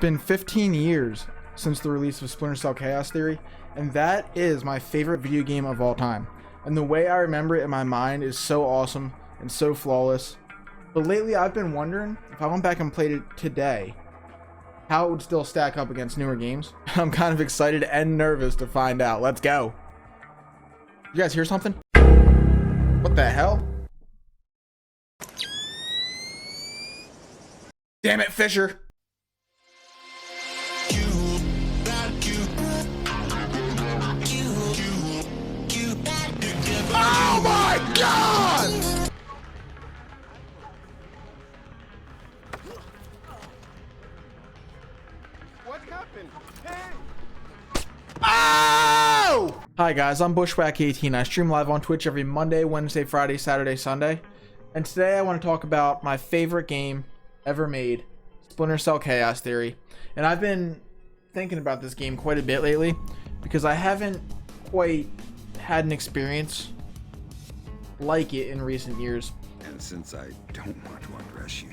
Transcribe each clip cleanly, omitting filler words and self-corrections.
been 15 years since the release of Splinter Cell Chaos Theory, and that is my favorite video game of all time. And the way I remember it in my mind is so awesome and so flawless. But lately I've been wondering if I went back and played it today, how it would still stack up against newer games. I'm kind of excited and nervous to find out. Let's go. You guys hear something? What the hell? Damn it, Fisher. Oh my God! What happened? Hey! Oh! Hi guys, I'm Bushwhack18. I stream live on Twitch every Monday, Wednesday, Friday, Saturday, Sunday. And today I want to talk about my favorite game ever made, Splinter Cell Chaos Theory. And I've been thinking about this game quite a bit lately because I haven't quite had an experience like it in recent years. And since I don't want to undress you,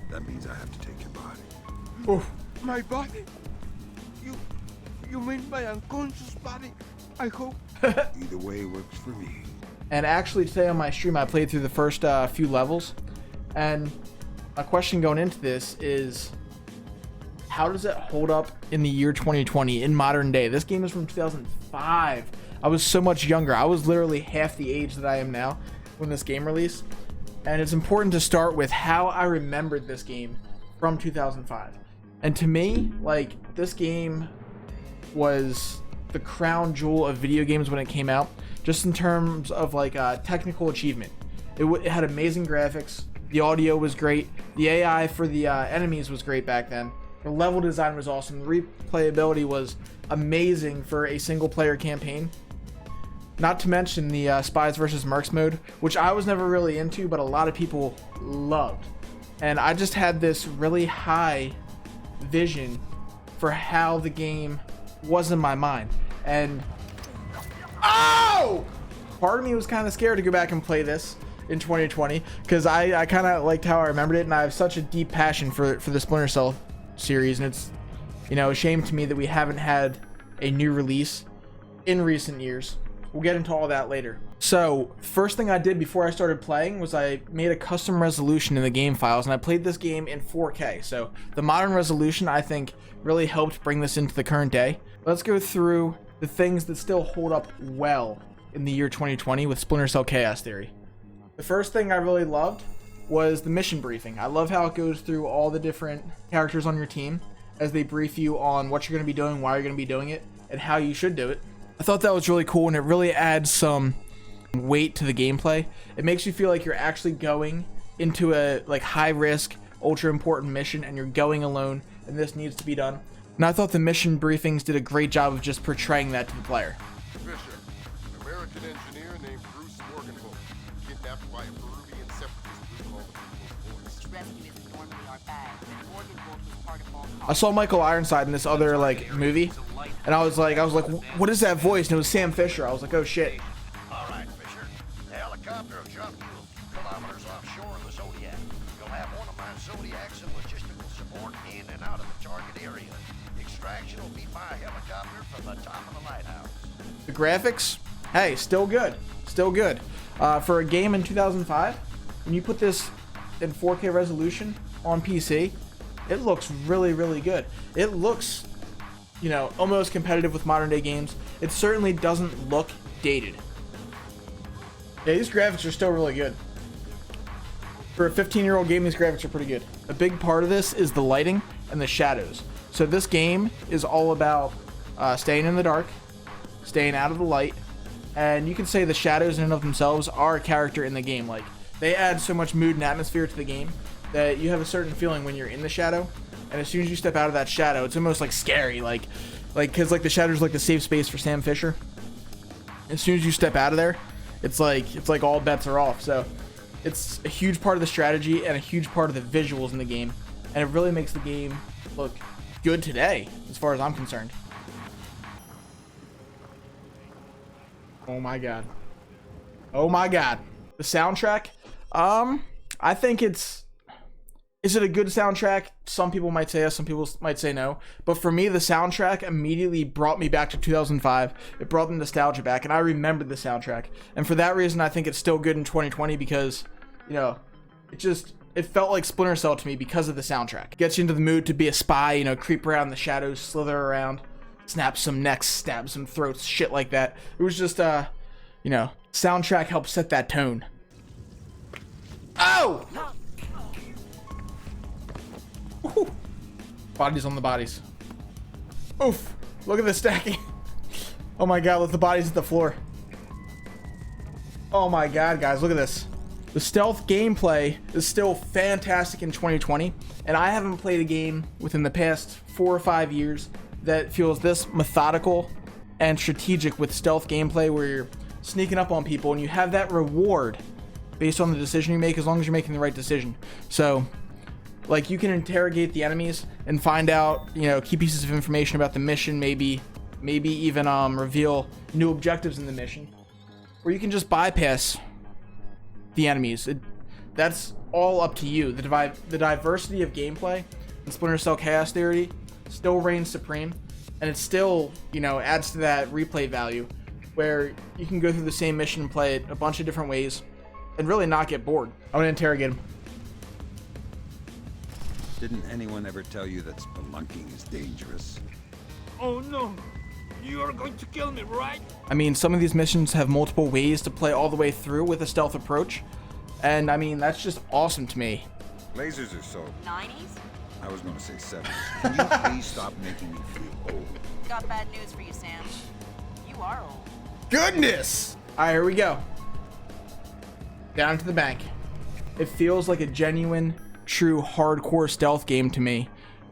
that means I have to take your body. Oof. My body? You mean my unconscious body? I hope. Either way works for me. And actually today on my stream I played through the first few levels, and a question going into this is, how does it hold up in the year 2020 in modern day? This game is from 2005. I was so much younger. I was literally half the age that I am now when this game released. And it's important to start with how I remembered this game from 2005. And to me, like, this game was the crown jewel of video games when it came out, just in terms of like technical achievement. It had amazing graphics. The audio was great. The AI for the enemies was great back then. The level design was awesome. The replayability was amazing for a single player campaign. Not to mention the Spies vs. Mercs mode, which I was never really into, but a lot of people loved. And I just had this really high vision for how the game was in my mind. And oh! Part of me was kind of scared to go back and play this in 2020 because I kind of liked how I remembered it, and I have such a deep passion for the Splinter Cell series, and it's, you know, a shame to me that we haven't had a new release in recent years. We'll get into all that later. So first thing I did before I started playing was I made a custom resolution in the game files, and I played this game in 4K. So the modern resolution, I think, really helped bring this into the current day. Let's go through the things that still hold up well in the year 2020 with Splinter Cell Chaos Theory. The first thing I really loved was the mission briefing. I love how it goes through all the different characters on your team as they brief you on what you're going to be doing, why you're going to be doing it, and how you should do it. I thought that was really cool, and it really adds some weight to the gameplay. It makes you feel like you're actually going into a like high risk, ultra important mission, and you're going alone, and this needs to be done. And I thought the mission briefings did a great job of just portraying that to the player. Fisher, an American engineer named Bruce Morganholt, kidnapped by a Peruvian separatist group called the People's Voice. I saw Michael Ironside in this other like movie, and I was like, what is that voice? And it was Sam Fisher. I was like, oh shit. All right, Fisher. The helicopter will jump you a few kilometers offshore of the Zodiac. You'll have one of my Zodiacs and logistical support in and out of the target area. Extraction will be by helicopter from the top of the lighthouse. The graphics, hey, still good. Still good. For a game in 2005, when you put this in 4K resolution on PC, it looks really, really good. It looks, you know, almost competitive with modern day games. It certainly doesn't look dated. Yeah, these graphics are still really good. For a 15-year-old game, these graphics are pretty good. A big part of this is the lighting and the shadows. So this game is all about staying in the dark, staying out of the light, and you can say the shadows in and of themselves are a character in the game. Like, they add so much mood and atmosphere to the game that you have a certain feeling when you're in the shadow, and as soon as you step out of that shadow, it's almost like scary, like because like the shadow's like the safe space for Sam Fisher. As soon as you step out of there, it's like all bets are off. So it's a huge part of the strategy and a huge part of the visuals in the game, and it really makes the game look good today, as far as I'm concerned. Oh my god. Oh my god. The soundtrack, I think it's Is it a good soundtrack? Some people might say yes, some people might say no. But for me, the soundtrack immediately brought me back to 2005. It brought the nostalgia back, and I remembered the soundtrack. And for that reason, I think it's still good in 2020 because, you know, it felt like Splinter Cell to me because of the soundtrack. It gets you into the mood to be a spy, you know, creep around the shadows, slither around, snap some necks, stab some throats, shit like that. It was just, you know, soundtrack helped set that tone. Oh! Ooh. Bodies on the bodies. Oof. Look at the stacking. Oh my god, look, the bodies at the floor. Oh my god, guys, look at this. The stealth gameplay is still fantastic in 2020, and I haven't played a game within the past 4 or 5 years that feels this methodical and strategic with stealth gameplay where you're sneaking up on people and you have that reward based on the decision you make as long as you're making the right decision. So, like, you can interrogate the enemies and find out, you know, key pieces of information about the mission, maybe even reveal new objectives in the mission, or you can just bypass the enemies. That's all up to you. The diversity of gameplay in Splinter Cell Chaos Theory still reigns supreme, and it still, you know, adds to that replay value where you can go through the same mission and play it a bunch of different ways and really not get bored. I'm gonna interrogate him. Didn't anyone ever tell you that spelunking is dangerous? Oh no! You are going to kill me, right? I mean, some of these missions have multiple ways to play all the way through with a stealth approach, and I mean, that's just awesome to me. Lasers are so... 90s? I was going to say 70s. Can you please stop making me feel old? Got bad news for you, Sam. You are old. Goodness! Alright, here we go. Down to the bank. It feels like a genuine, true, hardcore stealth game to me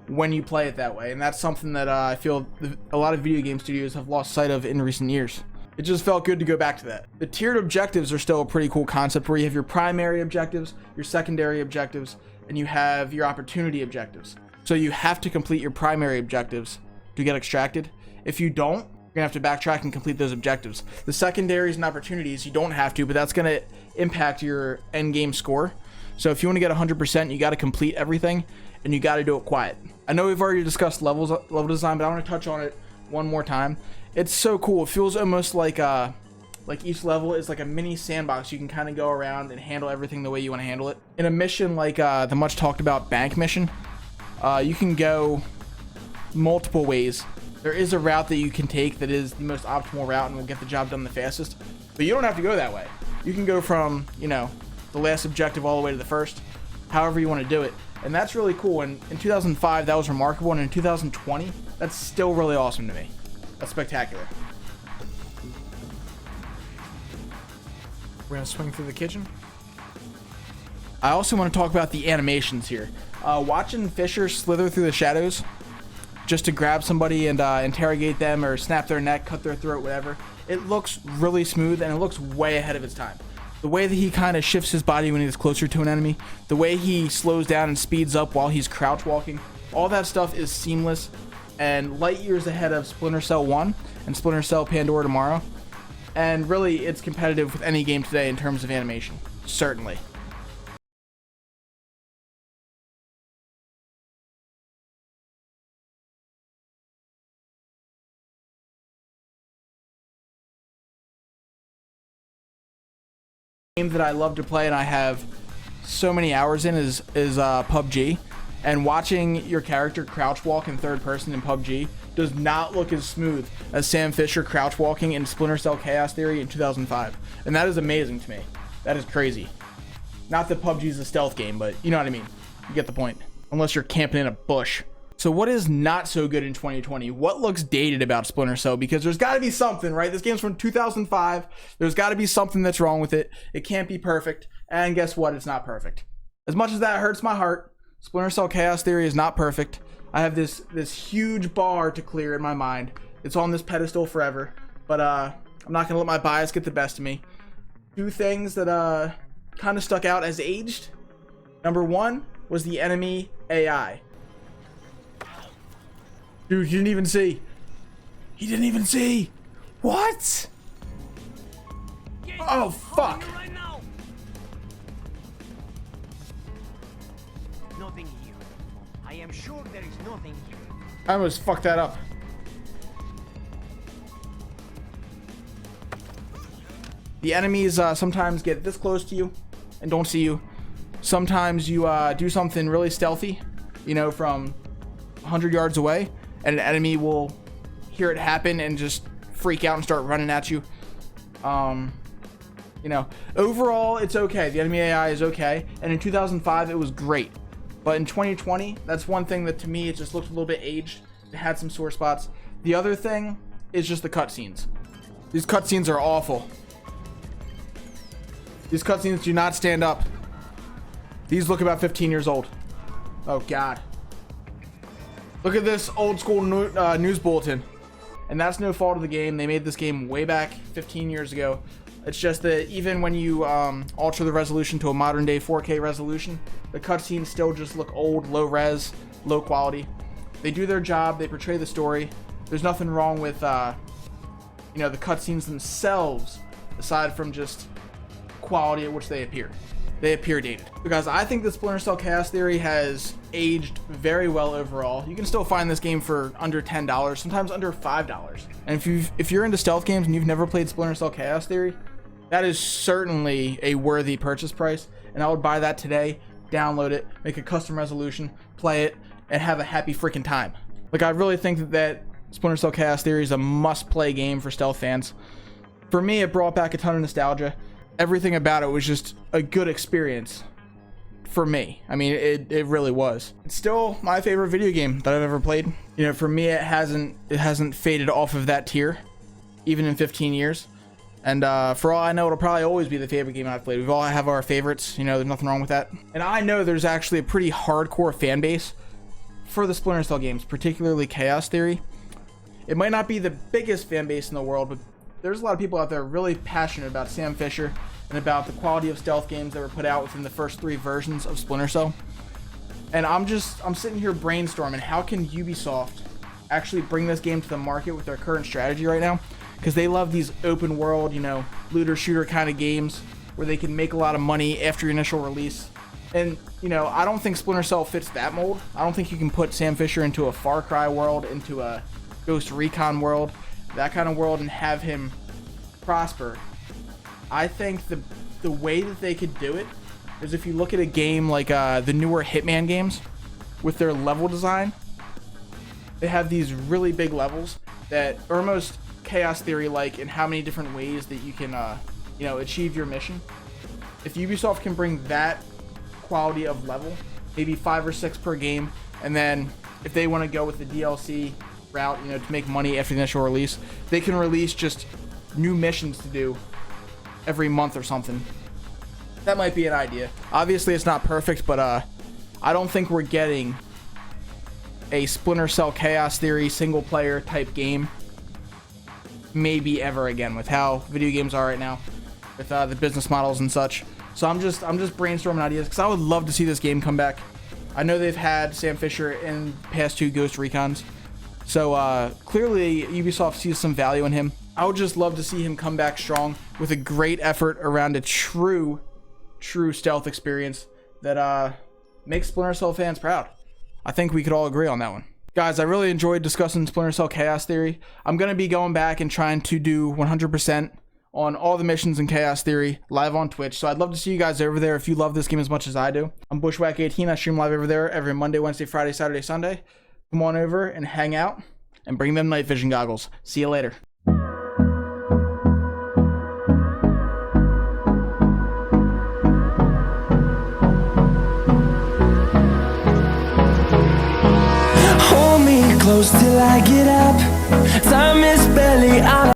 when you play it that way, and that's something that I feel a lot of video game studios have lost sight of in recent years. It just felt good to go back to that. The tiered objectives are still a pretty cool concept where you have your primary objectives, your secondary objectives, and you have your opportunity objectives. So you have to complete your primary objectives to get extracted. If you don't, you're gonna have to backtrack and complete those objectives. The secondaries and opportunities, you don't have to, but that's gonna impact your end game score. So if you want to get 100%, you got to complete everything, and you got to do it quiet. I know we've already discussed level design, but I want to touch on it one more time. It's so cool. It feels almost like each level is like a mini sandbox. You can kind of go around and handle everything the way you want to handle it. In a mission like the much talked about bank mission, you can go multiple ways. There is a route that you can take that is the most optimal route and will get the job done the fastest. But you don't have to go that way. You can go from, you know, the last objective all the way to the first, however you want to do it. And that's really cool. And in 2005, that was remarkable. And in 2020, that's still really awesome to me. That's spectacular. We're going to swing through the kitchen. I also want to talk about the animations here. Watching Fisher slither through the shadows just to grab somebody and interrogate them or snap their neck, cut their throat, whatever. It looks really smooth and it looks way ahead of its time. The way that he kind of shifts his body when he gets closer to an enemy, the way he slows down and speeds up while he's crouch walking, all that stuff is seamless and light years ahead of Splinter Cell 1 and Splinter Cell Pandora Tomorrow. And really, it's competitive with any game today in terms of animation. Certainly. Game that I love to play and I have so many hours in is PUBG, and watching your character crouch walk in third person in PUBG does not look as smooth as Sam Fisher crouch walking in Splinter Cell Chaos Theory in 2005, and that is amazing to me. That is crazy. Not that PUBG is a stealth game, but you know what I mean. You get the point. Unless you're camping in a bush. So what is not so good in 2020? What looks dated about Splinter Cell? Because there's got to be something, right? This game's from 2005. There's got to be something that's wrong with it. It can't be perfect. And guess what? It's not perfect. As much as that hurts my heart, Splinter Cell Chaos Theory is not perfect. I have this huge bar to clear in my mind. It's on this pedestal forever. But I'm not going to let my bias get the best of me. Two things that kind of stuck out as aged. Number one was the enemy AI. Dude, he didn't even see. He didn't even see. What? Oh, fuck. Nothing am sure there is nothing here. I almost fucked that up. The enemies sometimes get this close to you and don't see you. Sometimes you do something really stealthy, you know, from 100 yards away, and an enemy will hear it happen and just freak out and start running at you. You know, overall, it's okay. The enemy AI is okay. And in 2005, it was great. But in 2020, that's one thing that to me, it just looked a little bit aged. It had some sore spots. The other thing is just the cutscenes. These cutscenes are awful. These cutscenes do not stand up. These look about 15 years old. Oh, God. Look at this old school news bulletin. And that's no fault of the game. They made this game way back 15 years ago. It's just that even when you alter the resolution to a modern day 4K resolution, the cutscenes still just look old, low res, low quality. They do their job. They portray the story. There's nothing wrong with, you know, the cutscenes themselves, aside from just quality at which they appear. They appear dated. Because I think the Splinter Cell Chaos Theory has aged very well overall. You can still find this game for under $10, sometimes under $5. And if you're into stealth games and you've never played Splinter Cell Chaos Theory, that is certainly a worthy purchase price. And I would buy that today, download it, make a custom resolution, play it, and have a happy freaking time. Like, I really think that Splinter Cell Chaos Theory is a must-play game for stealth fans. For me, it brought back a ton of nostalgia. Everything about it was just a good experience for me. I mean, it really was. It's still my favorite video game that I've ever played. You know, for me, it hasn't faded off of that tier, even in 15 years. And for all I know, it'll probably always be the favorite game I've played. We all have our favorites. You know, there's nothing wrong with that. And I know there's actually a pretty hardcore fan base for the Splinter Cell games, particularly Chaos Theory. It might not be the biggest fan base in the world, but there's a lot of people out there really passionate about Sam Fisher and about the quality of stealth games that were put out within the first 3 versions of Splinter Cell. And I'm sitting here brainstorming, how can Ubisoft actually bring this game to the market with their current strategy right now? Because they love these open world, you know, looter shooter kind of games where they can make a lot of money after your initial release. And, you know, I don't think Splinter Cell fits that mold. I don't think you can put Sam Fisher into a Far Cry world, into a Ghost Recon world, that kind of world, and have him prosper. I think the way that they could do it is if you look at a game like the newer Hitman games with their level design. They have these really big levels that are almost Chaos Theory like in how many different ways that you can you know, achieve your mission. If Ubisoft can bring that quality of level, maybe 5 or 6 per game, and then if they want to go with the DLC route, you know, to make money after the initial release, they can release just new missions to do every month or something. That might be an idea. Obviously, it's not perfect, but I don't think we're getting a Splinter Cell Chaos Theory single player type game maybe ever again with how video games are right now, with the business models and such. So I'm just brainstorming ideas because I would love to see this game come back. I know they've had Sam Fisher in past 2 Ghost Recons, so clearly Ubisoft sees some value in him. I would just love to see him come back strong with a great effort around a true stealth experience that makes Splinter Cell fans proud. I think we could all agree on that one. Guys, I really enjoyed discussing Splinter Cell Chaos Theory. I'm going to be going back and trying to do 100% on all the missions in Chaos Theory live on Twitch. So I'd love to see you guys over there if you love this game as much as I do. I'm Bushwhack18. I stream live over there every Monday, Wednesday, Friday, Saturday, Sunday. Come on over and hang out and bring them night vision goggles. See you later. Hold me close till I get up. Time is barely on.